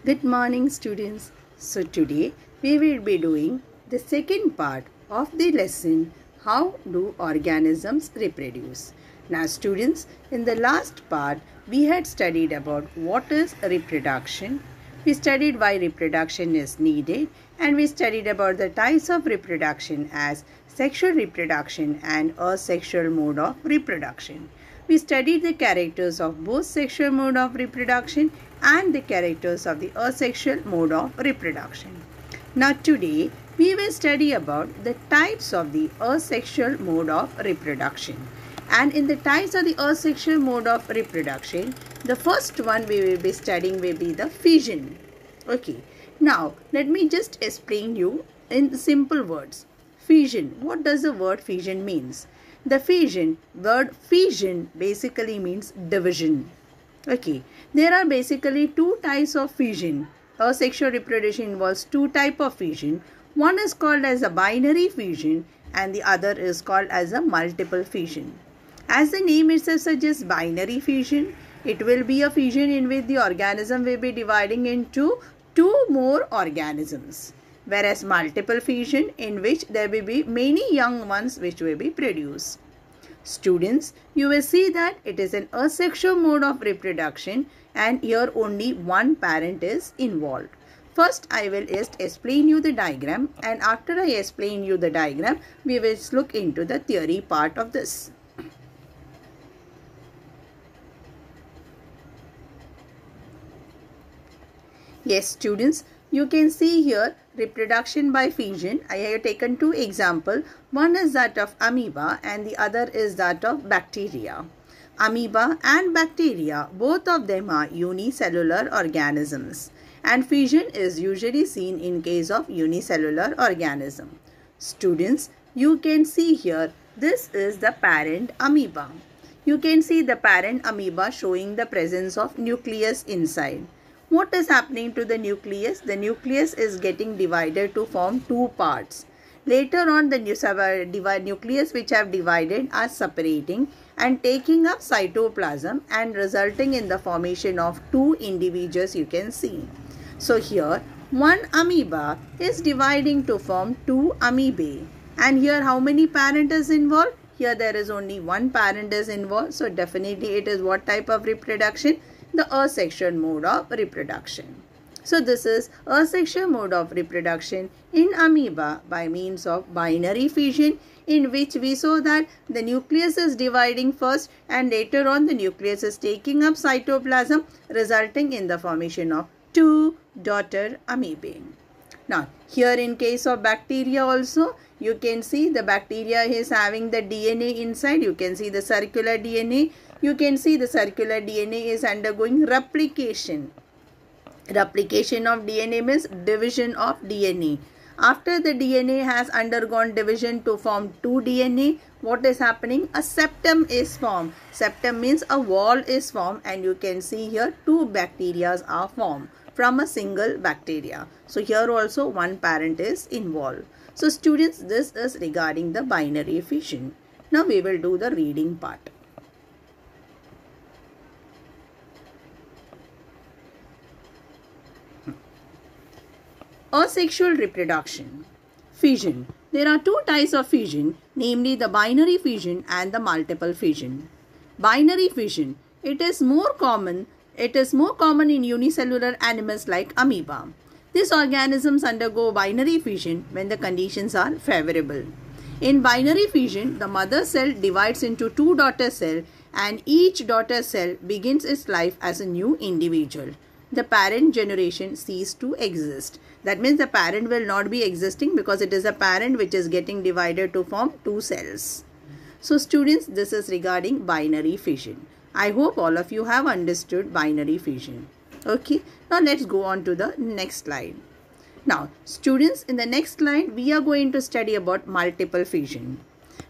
Good morning, students. So today we will be doing the second part of the lesson, how do organisms reproduce. Now students, in the last part we had studied about what is reproduction. We studied why reproduction is needed, and we studied about the types of reproduction as sexual reproduction and asexual mode of reproduction. We studied the characters of both sexual mode of reproduction and the characters of the asexual mode of reproduction. Now today we will study about the types of the asexual mode of reproduction. And in the types of the asexual mode of reproduction, the first one we will be studying will be the fission. Okay. Now let me just explain you in simple words. Fission. What does the word fission means? The word fission basically means division. Okay, there are basically two types of fission. Asexual reproduction involves two types of fission. One is called as a binary fission and the other is called as a multiple fission. As the name itself suggests, binary fission, it will be a fission in which the organism will be dividing into two more organisms. Whereas multiple fission in which there will be many young ones which will be produced. Students, you will see that it is an asexual mode of reproduction and here only one parent is involved. First, I will just explain you the diagram, and after I explain you the diagram, we will look into the theory part of this. Yes, students, you can see here reproduction by fission. I have taken two examples. One is that of amoeba and the other is that of bacteria. Amoeba and bacteria, both of them are unicellular organisms, and fission is usually seen in case of unicellular organism. Students, you can see here, this is the parent amoeba. You can see the parent amoeba showing the presence of nucleus inside. What is happening to the nucleus? The nucleus is getting divided to form two parts. Later on, the nucleus which have divided are separating and taking up cytoplasm and resulting in the formation of two individuals you can see. So here, one amoeba is dividing to form two amoebae. And here how many parent is involved? Here there is only one parent is involved. So definitely it is what type of reproduction? The asexual mode of reproduction. So this is asexual mode of reproduction in amoeba by means of binary fission, in which we saw that the nucleus is dividing first and later on the nucleus is taking up cytoplasm, resulting in the formation of two daughter amoebae. Now here in case of bacteria also, you can see the bacteria is having the DNA inside. You can see the circular DNA. You can see the circular DNA is undergoing replication. Replication of DNA means division of DNA. After the DNA has undergone division to form two DNA, what is happening? A septum is formed. Septum means a wall is formed, and you can see here two bacteria are formed from a single bacteria. So here also one parent is involved. So students, this is regarding the binary fission. Now we will do the reading part. Asexual reproduction. Fission. There are two types of fission, namely the binary fission and the multiple fission. Binary fission. It is more common in unicellular animals like amoeba. These organisms undergo binary fission when the conditions are favorable. In binary fission, the mother cell divides into two daughter cells and each daughter cell begins its life as a new individual. The parent generation ceases to exist. That means the parent will not be existing because it is a parent which is getting divided to form two cells. So students, this is regarding binary fission. I hope all of you have understood binary fission. Okay, now let's go on to the next slide. Now students, in the next slide we are going to study about multiple fission.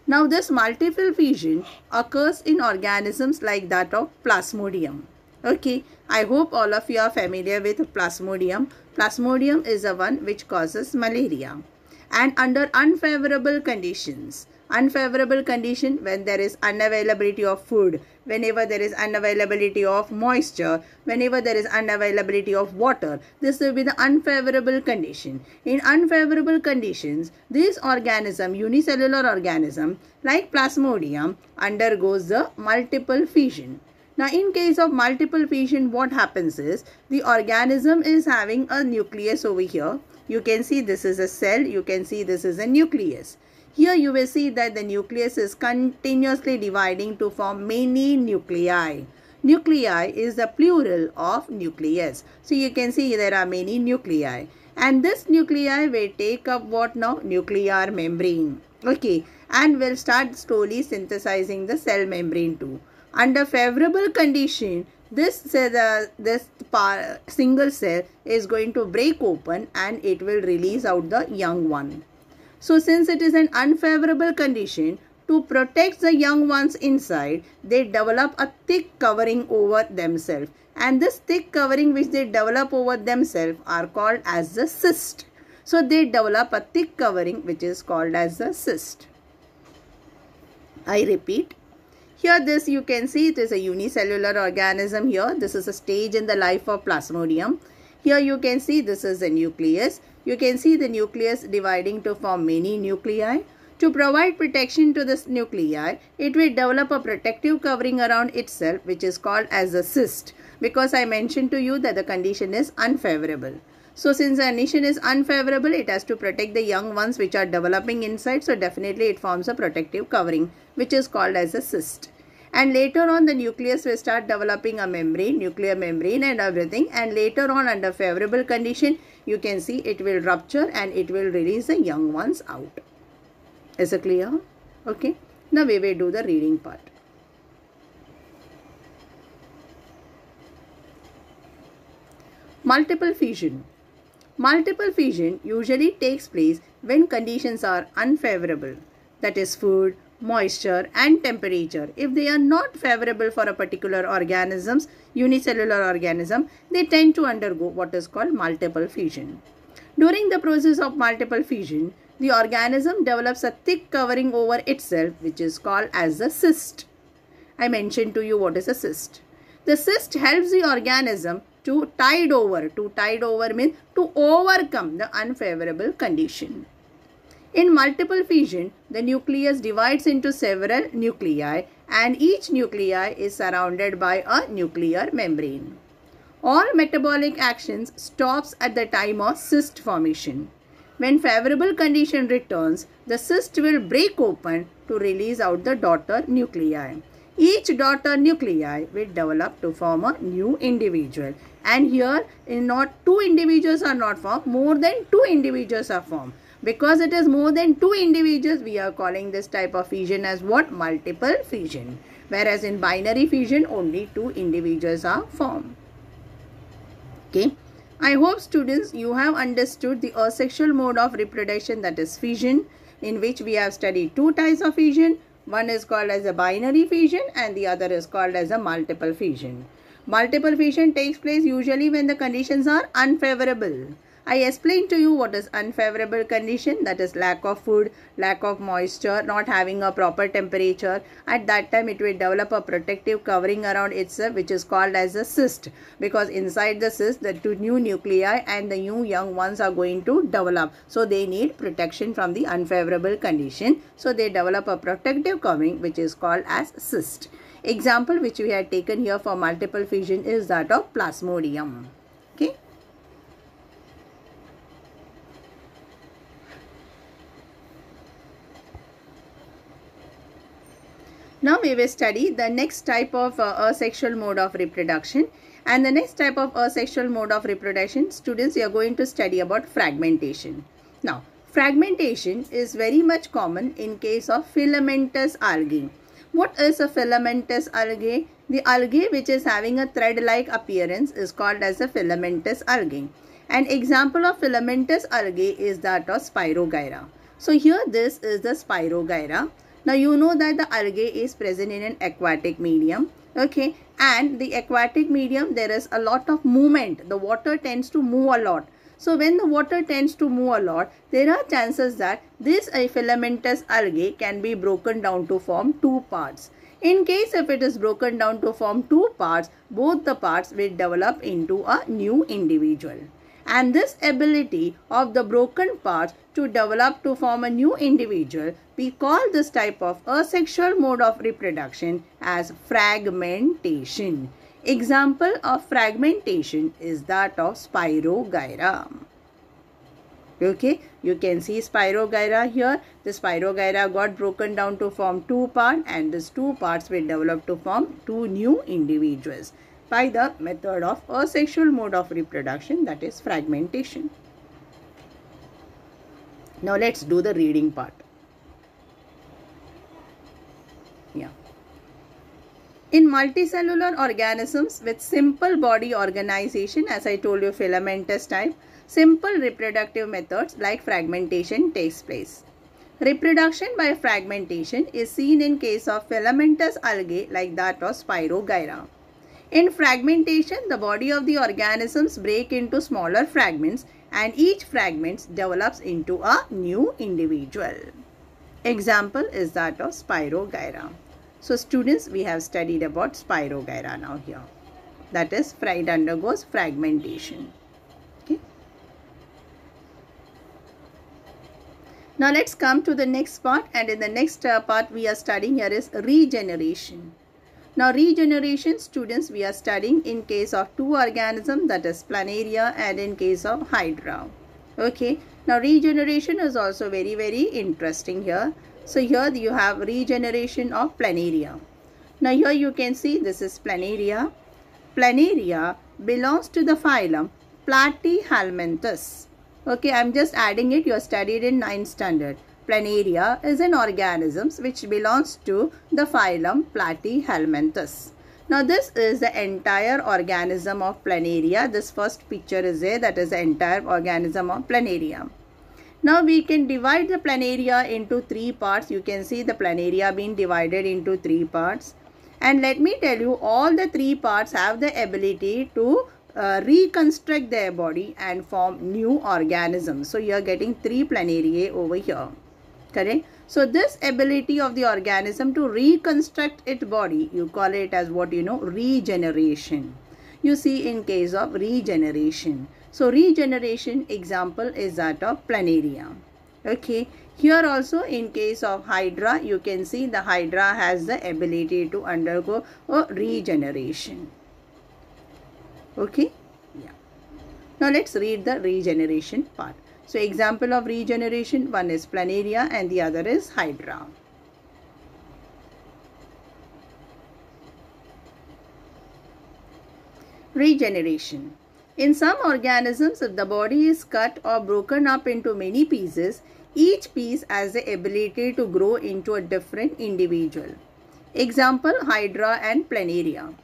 Now this multiple fission occurs in organisms like that of Plasmodium. Okay, I hope all of you are familiar with Plasmodium. Plasmodium is the one which causes malaria. And under unfavorable conditions, Unfavorable condition when there is unavailability of food, whenever there is unavailability of moisture, whenever there is unavailability of water. This will be the unfavorable condition. In unfavorable conditions, this organism, unicellular organism like Plasmodium, undergoes the multiple fission. Now in case of multiple fission, what happens is the organism is having a nucleus over here. You can see this is a cell, you can see this is a nucleus. Here you will see that the nucleus is continuously dividing to form many nuclei. Nuclei is the plural of nucleus. So you can see there are many nuclei. And this nuclei will take up what now? Nuclear membrane. Okay. And will start slowly synthesizing the cell membrane too. Under favorable condition, this single cell is going to break open and it will release out the young one. So since it is an unfavorable condition, to protect the young ones inside, they develop a thick covering over themselves. And this thick covering which they develop over themselves are called as the cyst. So they develop a thick covering which is called as the cyst. I repeat. Here this you can see it is a unicellular organism here. This is a stage in the life of Plasmodium. Here you can see this is the nucleus. You can see the nucleus dividing to form many nuclei. To provide protection to this nuclei, it will develop a protective covering around itself which is called as a cyst. Because I mentioned to you that the condition is unfavorable. So since the condition is unfavorable, it has to protect the young ones which are developing inside. So definitely it forms a protective covering which is called as a cyst. And later on the nucleus will start developing a membrane, nuclear membrane and everything. And later on under favorable condition, you can see it will rupture and it will release the young ones out. Is it clear? Okay. Now we will do the reading part. Multiple fission. Multiple fission usually takes place when conditions are unfavorable. That is food, moisture and temperature. If they are not favorable for a particular unicellular organism, they tend to undergo what is called multiple fission. During the process of multiple fission, the organism develops a thick covering over itself which is called as the cyst. I mentioned to you what is a cyst. The cyst helps the organism to tide over. To tide over means to overcome the unfavorable condition. In multiple fission, the nucleus divides into several nuclei and each nuclei is surrounded by a nuclear membrane. All metabolic actions stops at the time of cyst formation. When favorable condition returns, the cyst will break open to release out the daughter nuclei. Each daughter nuclei will develop to form a new individual. And here, not two individuals are not formed, more than two individuals are formed. Because it is more than two individuals, we are calling this type of fission as what? Multiple fission. Whereas in binary fission, only two individuals are formed. Okay. I hope students you have understood the asexual mode of reproduction, that is fission, in which we have studied two types of fission. One is called as a binary fission and the other is called as a multiple fission. Multiple fission takes place usually when the conditions are unfavorable. I explained to you what is unfavorable condition, that is lack of food, lack of moisture, not having a proper temperature. At that time it will develop a protective covering around itself which is called as a cyst, because inside the cyst the two new nuclei and the new young ones are going to develop. So they need protection from the unfavorable condition. So they develop a protective covering which is called as cyst. Example which we had taken here for multiple fission is that of Plasmodium. Okay. Now we will study the next type of asexual mode of reproduction. And the next type of asexual mode of reproduction, students, you are going to study about fragmentation. Now, fragmentation is very much common in case of filamentous algae. What is a filamentous algae? The algae which is having a thread-like appearance is called as a filamentous algae. An example of filamentous algae is that of Spirogyra. So here this is the Spirogyra. Now you know that the algae is present in an aquatic medium. Okay, and the aquatic medium there is a lot of movement. The water tends to move a lot. So when the water tends to move a lot, there are chances that this filamentous algae can be broken down to form two parts. In case if it is broken down to form two parts, both the parts will develop into a new individual. And this ability of the broken parts to develop to form a new individual, we call this type of asexual mode of reproduction as fragmentation. Example of fragmentation is that of Spirogyra. Okay, you can see Spirogyra here. The Spirogyra got broken down to form two parts, and these two parts will develop to form two new individuals by the method of asexual mode of reproduction, that is fragmentation. Now let's do the reading part. In multicellular organisms with simple body organization, as I told you, filamentous type, simple reproductive methods like fragmentation takes place. Reproduction by fragmentation is seen in case of filamentous algae like that of Spirogyra. In fragmentation, the body of the organisms break into smaller fragments and each fragment develops into a new individual. Example is that of Spirogyra. So students, we have studied about Spirogyra now here. That is, it undergoes fragmentation. Okay. Now let's come to the next part, and in the next part we are studying here is regeneration. Now regeneration, students, we are studying in case of two organisms, that is Planaria, and in case of Hydra. Okay. Now regeneration is also very interesting here. So here you have regeneration of Planaria. Now here you can see this is Planaria. Planaria belongs to the phylum Platyhelminthes. Okay, I am just adding it. You have studied in 9th standard. Planaria is an organism which belongs to the phylum Platyhelminthes. Now this is the entire organism of Planaria. This first picture is there, that is the entire organism of Planaria. Now we can divide the Planaria into three parts. You can see the Planaria being divided into three parts. And let me tell you, all the three parts have the ability to reconstruct their body and form new organisms. So you are getting three Planariae over here. Correct? So this ability of the organism to reconstruct its body, you call it as what you know, regeneration. You see in case of regeneration. So regeneration example is that of Planaria. Okay. Here also in case of Hydra, you can see the Hydra has the ability to undergo a regeneration. Okay. Yeah. Now let's read the regeneration part. So example of regeneration, one is Planaria and the other is Hydra. Regeneration. In some organisms, if the body is cut or broken up into many pieces, each piece has the ability to grow into a different individual. Example, Hydra and Planaria.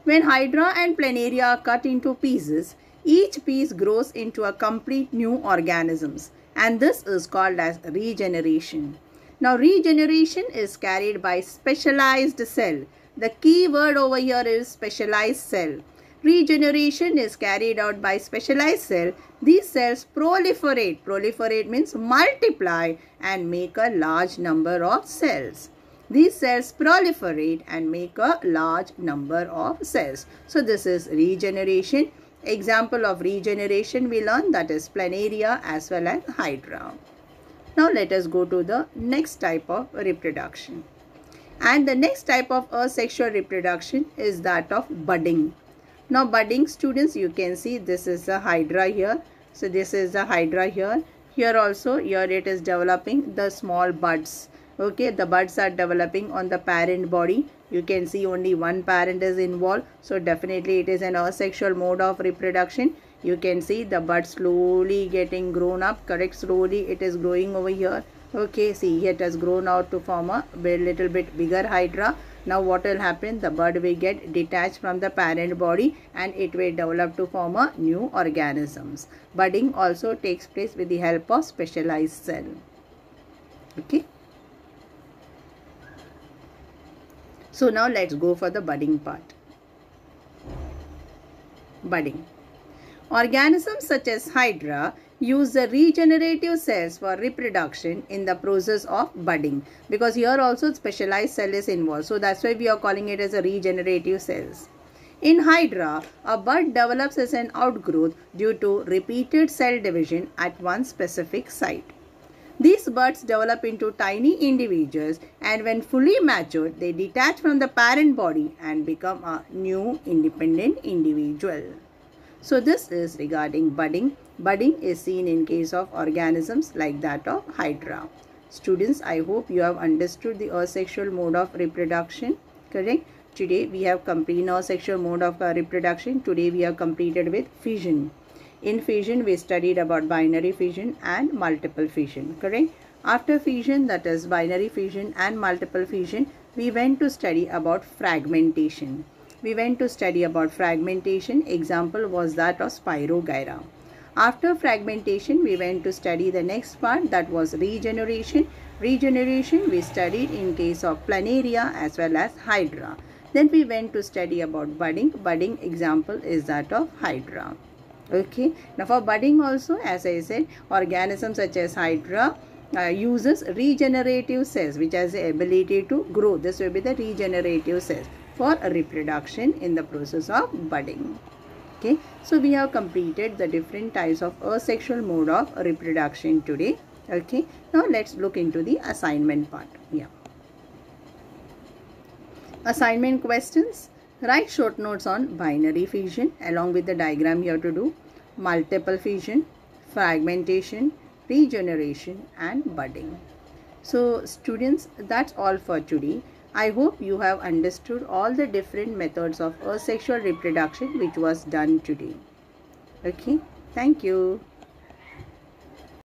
When Hydra and Planaria are cut into pieces, each piece grows into a complete new organisms, and this is called as regeneration. Now regeneration is carried by specialized cell. The key word over here is specialized cell. Regeneration is carried out by specialized cell. These cells proliferate. Proliferate means multiply and make a large number of cells. These cells proliferate and make a large number of cells. So this is regeneration. Example of regeneration we learn, that is Planaria as well as Hydra. Now let us go to the next type of reproduction. And the next type of asexual reproduction is that of budding. Now budding, students, you can see this is the Hydra here. So this is the Hydra here. Here also, here it is developing the small buds. Okay, the buds are developing on the parent body. You can see only one parent is involved. So definitely it is an asexual mode of reproduction. You can see the bud slowly getting grown up. Correct, slowly it is growing over here. Okay, see it has grown out to form a little bit bigger Hydra. Now what will happen? The bud will get detached from the parent body and it will develop to form a new organisms. Budding also takes place with the help of specialized cell. Okay. So now let's go for the budding part. Budding. Organisms such as Hydra use the regenerative cells for reproduction in the process of budding, because here also specialized cell is involved. So that's why we are calling it as a regenerative cells. In Hydra, a bud develops as an outgrowth due to repeated cell division at one specific site. These buds develop into tiny individuals, and when fully matured, they detach from the parent body and become a new independent individual. So this is regarding budding. Budding is seen in case of organisms like that of Hydra. Students, I hope you have understood the asexual mode of reproduction. Correct? Today we have completed asexual mode of reproduction. Today we have completed with fission. In fission, we studied about binary fission and multiple fission, correct? After fission, that is binary fission and multiple fission, we went to study about fragmentation. Example was that of Spirogyra. After fragmentation, we went to study the next part, that was regeneration. Regeneration we studied in case of Planaria as well as Hydra. Then we went to study about budding. Budding example is that of Hydra. Okay, now for budding also, as I said, organisms such as Hydra uses regenerative cells which has the ability to grow. This will be the regenerative cells for reproduction in the process of budding. Okay, so we have completed the different types of asexual mode of reproduction today. Okay, now let's look into the assignment part. Yeah, assignment questions. Write short notes on binary fission along with the diagram you have to do, multiple fission, fragmentation, regeneration and budding. So students, that's all for today. I hope you have understood all the different methods of asexual reproduction which was done today. Okay, thank you.